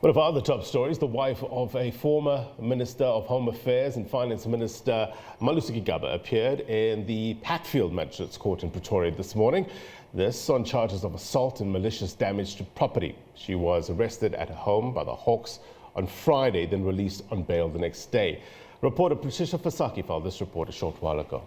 One of our other top stories, the wife of a former Minister of Home Affairs and Finance Minister Malusi Gigaba appeared in the Hatfield Magistrates Court in Pretoria this morning. This on charges of assault and malicious damage to property. She was arrested at her home by the Hawks on Friday, then released on bail the next day. Reporter Patricia Fasaki filed this report a short while ago.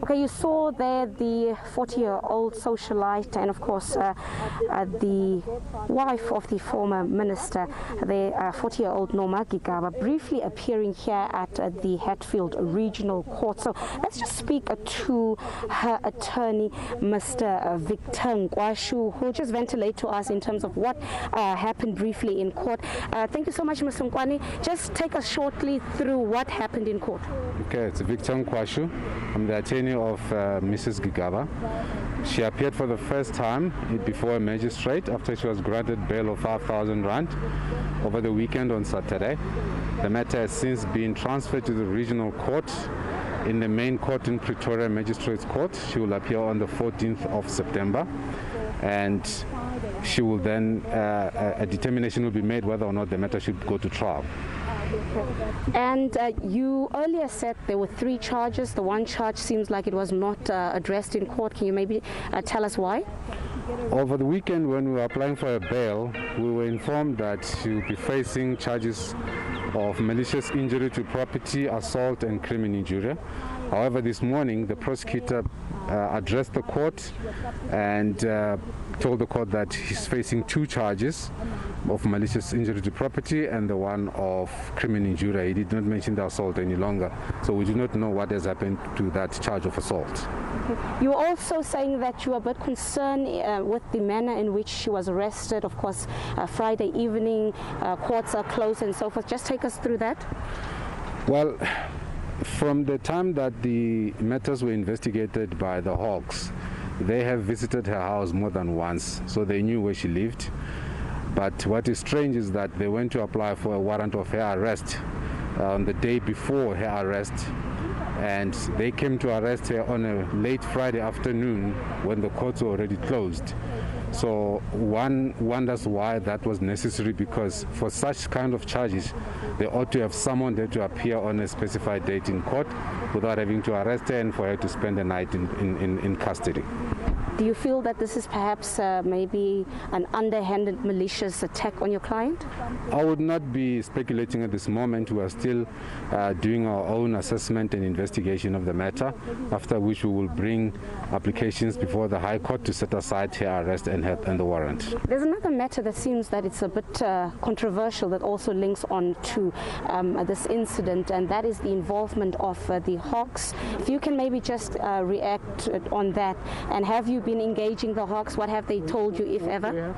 Okay, you saw there the 40-year-old socialite and, of course, the wife of the former minister, the 40-year-old Norma Gigaba, briefly appearing here at the Hatfield Regional Court. So let's just speak to her attorney, Mr. Nkhwashu, who will just ventilate to us in terms of what happened briefly in court. Thank you so much, Mr. Nkhwani. Just take us shortly through what happened in court. Okay, it's Nkhwashu. I'm the attorney of Mrs. Gigaba. She appeared for the first time before a magistrate after she was granted bail of 5,000 rand over the weekend on Saturday. The matter has since been transferred to the regional court in the main court in Pretoria Magistrates Court. She will appear on the 14th of September, and she will then, a determination will be made whether or not the matter should go to trial. And you earlier said there were 3 charges. The one charge seems like it was not addressed in court. Can you maybe tell us why? Over the weekend, when we were applying for a bail, we were informed that she will be facing charges of malicious injury to property, assault and criminal injury. However, this morning the prosecutor addressed the court and told the court that he's facing 2 charges of malicious injury to property and the one of criminal injury. He did not mention the assault any longer, so we do not know what has happened to that charge of assault. You were also saying that you are a bit concerned with the manner in which she was arrested. Of course, Friday evening, courts are closed and so forth. Just take us through that. Well, from the time that the matters were investigated by the Hawks, they have visited her house more than once, so they knew where she lived. But what is strange is that they went to apply for a warrant of her arrest on the day before her arrest, and they came to arrest her on a late Friday afternoon when the courts were already closed. So one wonders why that was necessary, because for such kind of charges, they ought to have someone there to appear on a specified date in court without having to arrest her and for her to spend the night in custody. Do you feel that this is perhaps maybe an underhanded malicious attack on your client? I would not be speculating at this moment. We are still doing our own assessment and investigation of the matter, after which we will bring applications before the High Court to set aside her arrest and the warrant. There's another matter that seems that it's a bit controversial that also links on to this incident, and that is the involvement of the Hawks. If you can maybe just react on that, and have you been engaging the Hawks? What have they told you, if ever?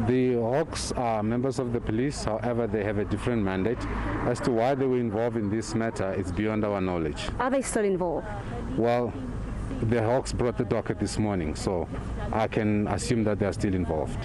The Hawks are members of the police, however they have a different mandate. As to why they were involved in this matter, it's beyond our knowledge. Are they still involved? Well, the Hawks brought the docket this morning, so I can assume that they are still involved.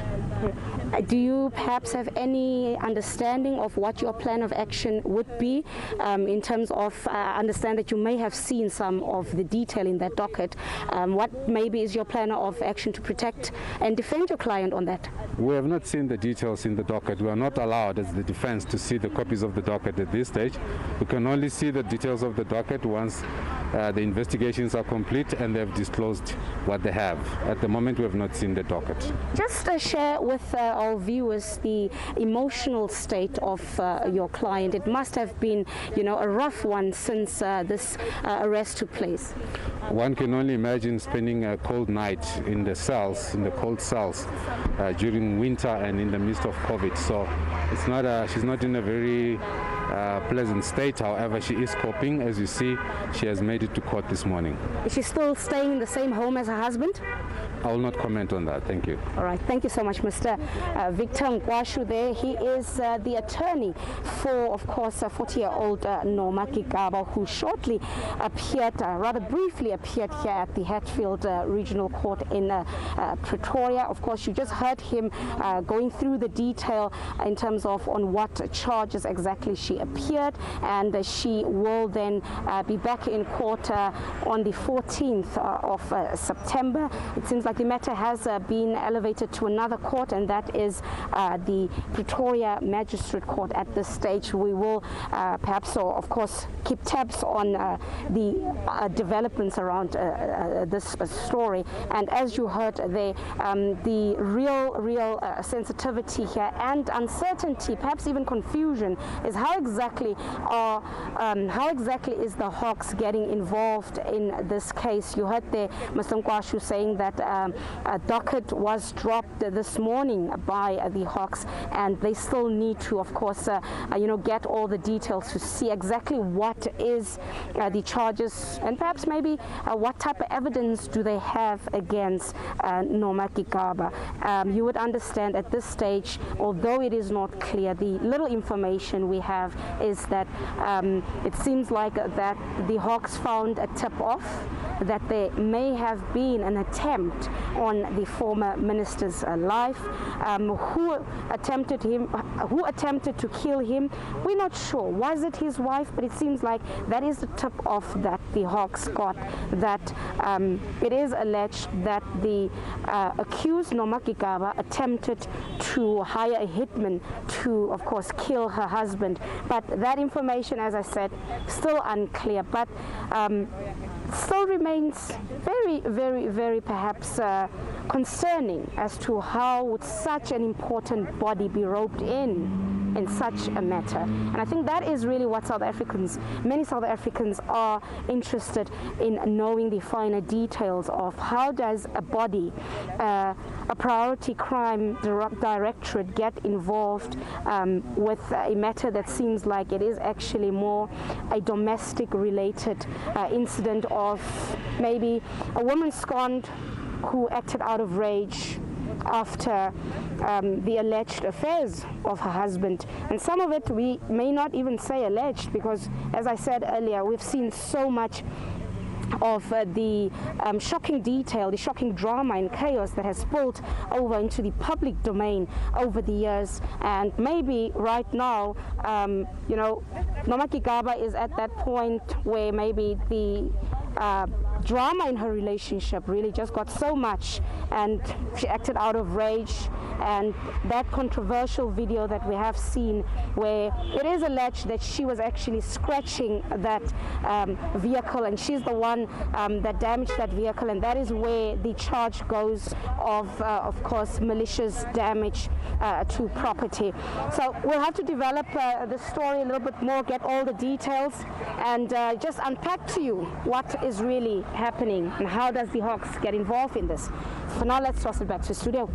Do you perhaps have any understanding of what your plan of action would be in terms of, understand that you may have seen some of the detail in that docket. What maybe is your plan of action to protect and defend your client on that? We have not seen the details in the docket. We are not allowed as the defense to see the copies of the docket at this stage. We can only see the details of the docket once the investigations are complete and they have disclosed what they have. At the moment, we have not seen the docket. Just share with our viewers the emotional state of your client. It must have been, a rough one since this arrest took place. One can only imagine spending a cold night in the cells, in the cold cells, during winter and in the midst of COVID. So it's not she's not in a very pleasant state. However, she is coping. As you see, she has made it to court this morning. Is she still staying in the same home as her husband? I will not comment on that. Thank you. All right. Thank you so much, Mr. Nkhwashu there. He is the attorney for, of course, 40-year-old Norma Gigaba, who shortly appeared, rather briefly appeared here at the Hatfield Regional Court in Pretoria. Of course, you just heard him going through the detail in terms of on what charges exactly she appeared, and she will then be back in court on the 14th of September. It seems like the matter has been elevated to another court, and that is the Pretoria Magistrate Court at this stage. We will perhaps, of course, keep tabs on the developments around this story. And as you heard there, the real sensitivity here and uncertainty, perhaps even confusion, is how exactly is the Hawks getting involved in this case. You heard there Mr. Nkhwashu saying that a docket was dropped this morning by the Hawks, and they still need to, of course, get all the details to see exactly what is the charges, and perhaps maybe what type of evidence do they have against Norma Gigaba. You would understand at this stage, although it is not clear, the little information we have is that it seems like that the Hawks found a tip-off that there may have been an attempt on the former minister's life. Who attempted to kill him, we're not sure. Was it his wife? But it seems like that is the tip-off that the Hawks got, that it is alleged that the accused Norma Gigaba attempted to hire a hitman to, of course, kill her husband. But that information, as I said, still unclear, but still remains very perhaps concerning as to how would such an important body be roped in such a matter. And I think that is really what many South Africans are interested in knowing, the finer details of how does a body, a priority crime directorate, get involved with a matter that seems like it is actually more a domestic related incident of maybe a woman scorned who acted out of rage after the alleged affairs of her husband. And some of it we may not even say alleged, because as I said earlier, we've seen so much of the shocking detail, the shocking drama and chaos that has spilled over into the public domain over the years. And maybe right now, Norma Gigaba is at that point where maybe the drama in her relationship really just got so much, and she acted out of rage. And that controversial video that we have seen, where it is alleged that she was actually scratching that vehicle, and she's the one that damaged that vehicle, and that is where the charge goes of course, malicious damage to property. So we'll have to develop the story a little bit more, get all the details, and just unpack to you what is really happening and how does the Hawks get involved in this. For now, let's toss it back to the studio.